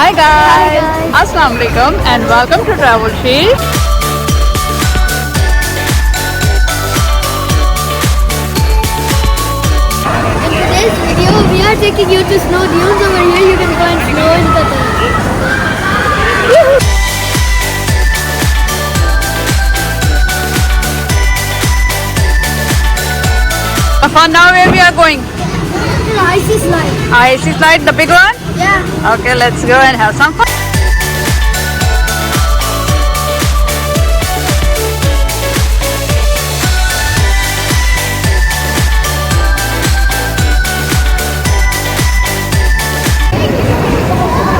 Hi guys, Assalamu alaikum and welcome to Travel Sheet. In today's video, we are taking you to snow dunes. Over here, you can go and snow in Qatar. For now, where we are going? The icy slide. Icy slide, the big one? Yeah. Okay, let's go and have some fun.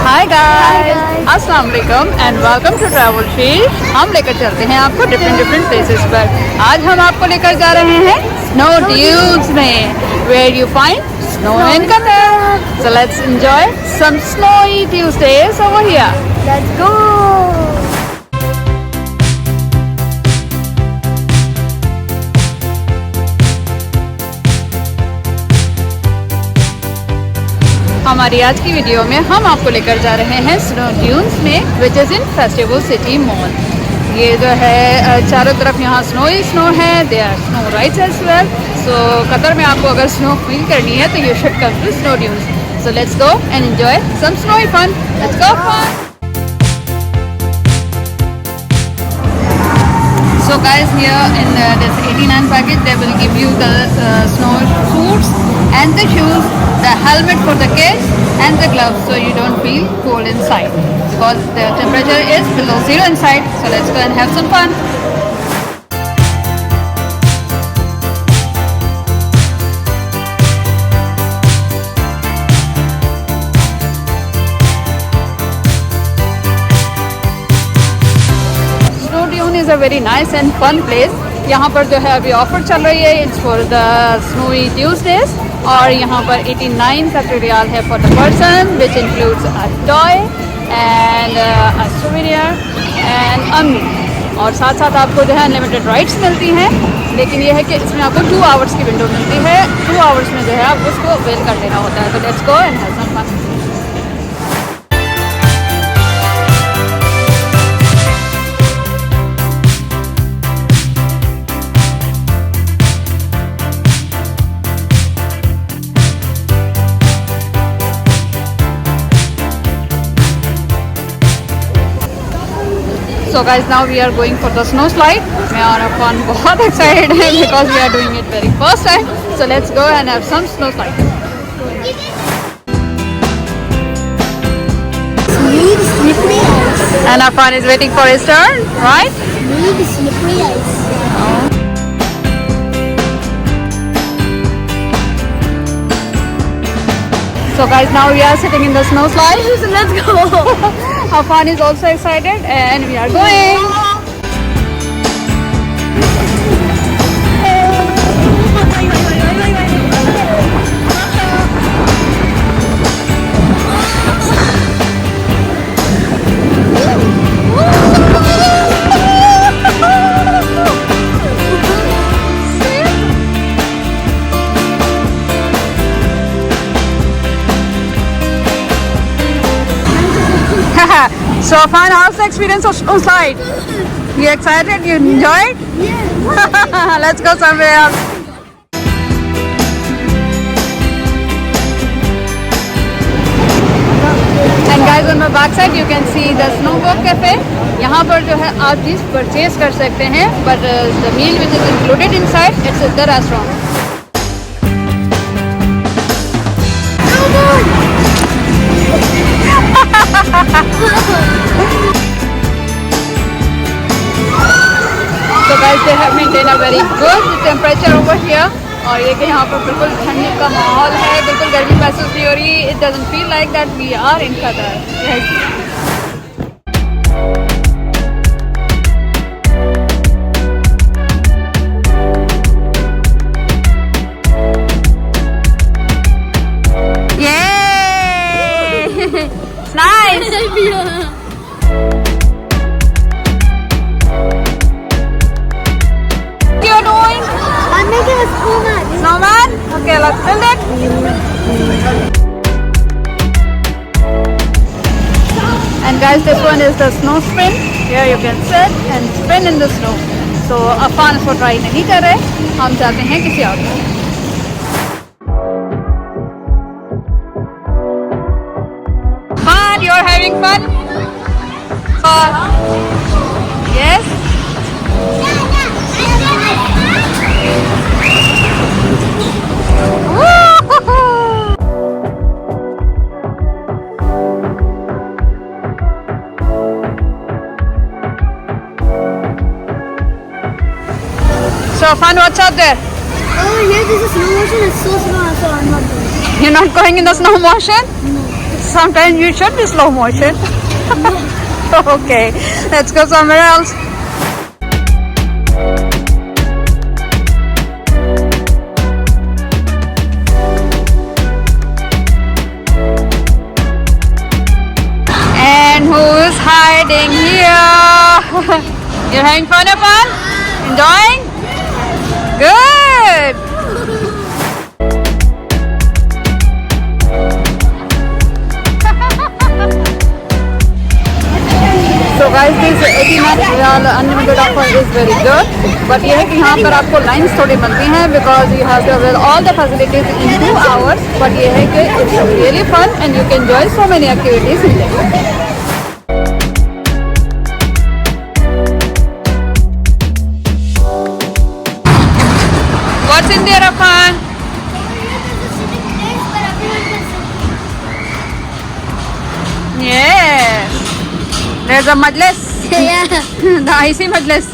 Hi guys, अस्सलाम वालेकुम and welcome to travel sheet. हम लेकर चलते हैं आपको different places पर। आज हम आपको लेकर जा रहे हैं स्नो ड्यून्स में, where you find snow in Qatar. So let's enjoy some snowy Tuesdays over here. Let's go. हमारी आज की वीडियो में हम आपको लेकर जा रहे हैं स्नो ड्यून्स में, which is in festival city mall. ये जो है चारों तरफ यहाँ स्नो ही स्नो है, they are snow rides as well. So Qatar में आपको अगर स्नो फील करनी है तो you should come to snow dunes. So let's go and enjoy some snowy fun. Let's go fun. So guys, here in this 89 package, they will give you the snow suits and the shoes, the helmet for the kids and the gloves, so you don't feel cold inside because the temperature is below 0 inside. So let's go and have some fun. Is a very nice and fun place. यहाँ पर जो है अभी offer चल रही है, it's for the snowy Tuesdays, और यहाँ पर 89 कतर रियाल है for the person, which includes a toy and a souvenir and a meal. और साथ साथ आपको जो है अनलिमिटेड राइड्स मिलती हैं, लेकिन ये है कि इसमें आपको 2 आवर्स की विंडो मिलती है। 2 आवर्स में जो है आपको उसको वेल कर देना होता है। तो let's go and have some fun. So guys, now we are going for the snow slide. मैं और अपन बहुत excited हैं because we are doing it very first time. So let's go and have some snow slide. Smooth, slippery ice. And Afan is waiting for his turn, right? Smooth, slippery ice. So guys, now we are sitting in the snow slide. So let's go. Afan is also excited and we are going. So Afan, how's the experience of snow slide? You excited? You enjoyed? Yeah. Let's go somewhere else. And guys, on my back side you can see the Snowboard Cafe. यहाँ पर जो है आप चीज़ purchase कर सकते हैं, but the meal which is included inside, it's the restaurant. So guys, they have maintained a very good temperature over here. और ये कि यहाँ पर बिल्कुल ठंडी का माहौल है, बिल्कुल गर्मी महसूस नहीं हो रही। It doesn't feel like that we are in Qatar. Yes. Nice. You're doing? I'm making a snowman. Snowman? Okay, let's build it. And guys, this one is the snow spin. Here you can sit and spin in the snow. So Affan इसको try नहीं कर रहे, हम जाते हैं किसी और को. Fun, you're having fun? Yes? So fun, what's out there? Oh, here there's a slow motion. It's so slow, so I'm not doing it. You're not going in the slow motion? Sometimes you should be slow motion. Okay, let's go somewhere else. And who is hiding here? You're having fun, Afan? Enjoying? Good. So guys, this 89 riyal unlimited offer is very good. But ये है कि यहाँ पर आपको lines थोड़ी बनती हैं because you have to avail all the facilities in 2 hours. But ये है कि it's really fun and you can enjoy so many activities in there. What's in there, Afan? Yes. There's a majlis. Yeah. The icy majlis.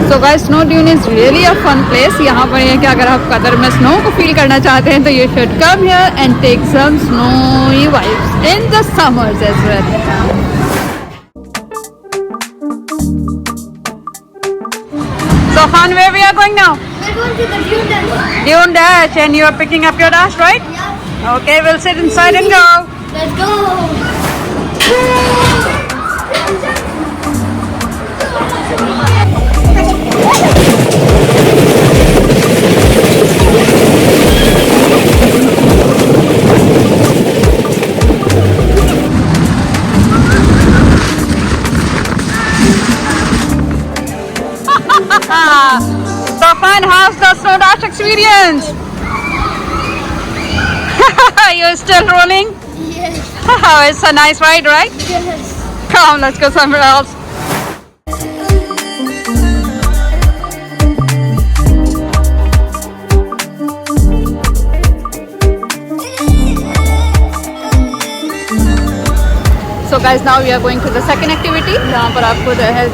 So guys, Snow Dune is really a fun place. यहाँ पर ये कि अगर आप Qatar में snow को feel करना चाहते हैं तो you should come here and take some snowy vibes in the summers as well. So fun, where we are going now? We're going to the Dune Dash. Dune Dash, and you are picking up your dash, right? Yeah. Okay, we'll sit inside and go. Let's go. So fun, how's the snow dash experience? You're still rolling? Yes. It's a nice ride, right? Yes. Come, let's go somewhere else. So guys, now we are going to the second activity. जहाँ पर आपको जो है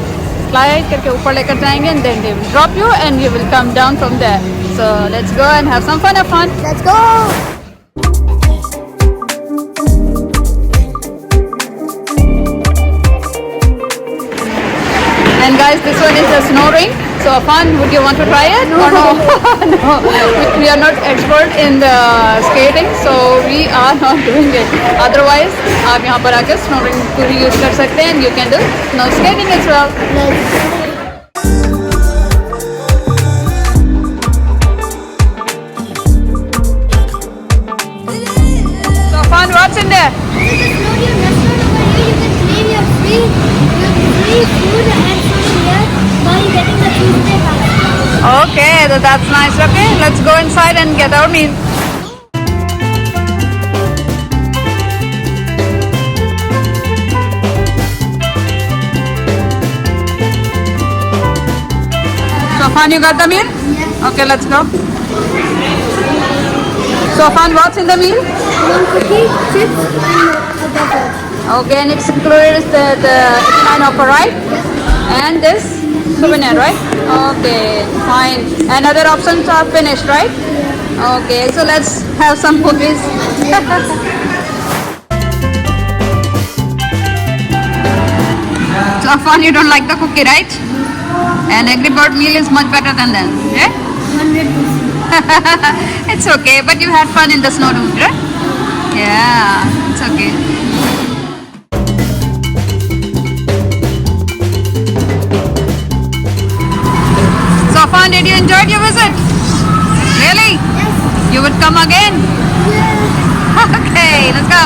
slide करके ऊपर लेकर जाएंगे and then they will drop you and you will come down from there. So let's go and have some fun. Have fun. Let's go. And guys, this one is a snow ring. So fun. Would you want to try it or no? No. We are not expert in the skating, so we are not doing it. Otherwise, आप यहाँ पर आकर snow ring पूरी use कर सकते हैं and you can do snow skating as well. So fun. What's in there? There's a Snow Dune restaurant over here. You can claim your free food and something here while getting the Tuesday pass. Okay, that's nice. Okay, let's go inside and get our meal. So fun, you got the meal? Yeah. Okay, let's go. So fun, what's in the meal? One cookie, chips, and a burger. Okay, and it's included the 89 offer, right? And this souvenir, right? Okay, fine. And other options are finished, right? Okay, so let's have some cookies. So fun, you don't like the cookie, right? And Angry Bird meal is much better than that, yeah? 100%. It's okay, but you had fun in the snow, right? Yeah, it's okay. So fun, did you enjoy your visit? Really? Yes. You would come again? Yeah. Okay, let's go.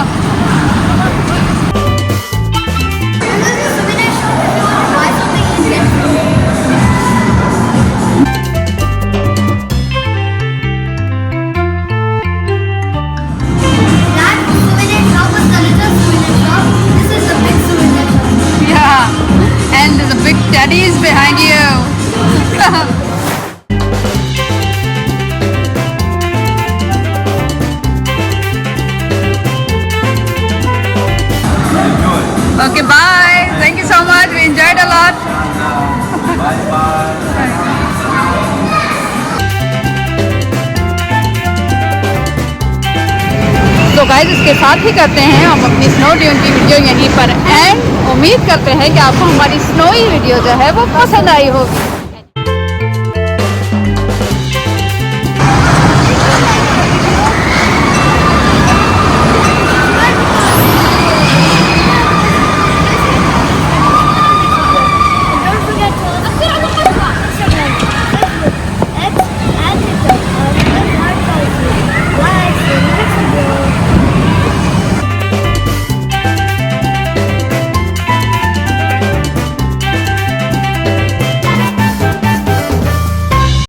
And there's a souvenir shop if you want to buy something Indian food. That souvenir shop was the little souvenir shop. This is the big souvenir shop. Yeah. And there's a big teddies behind you. Okay, bye. Thank you so much. We enjoyed a lot. तो guys इसके साथ ही करते हैं हम अपनी snow dune की video यहीं पर एंड। उम्मीद करते हैं कि आपको हमारी स्नोई वीडियो जो है वो पसंद आई होगी।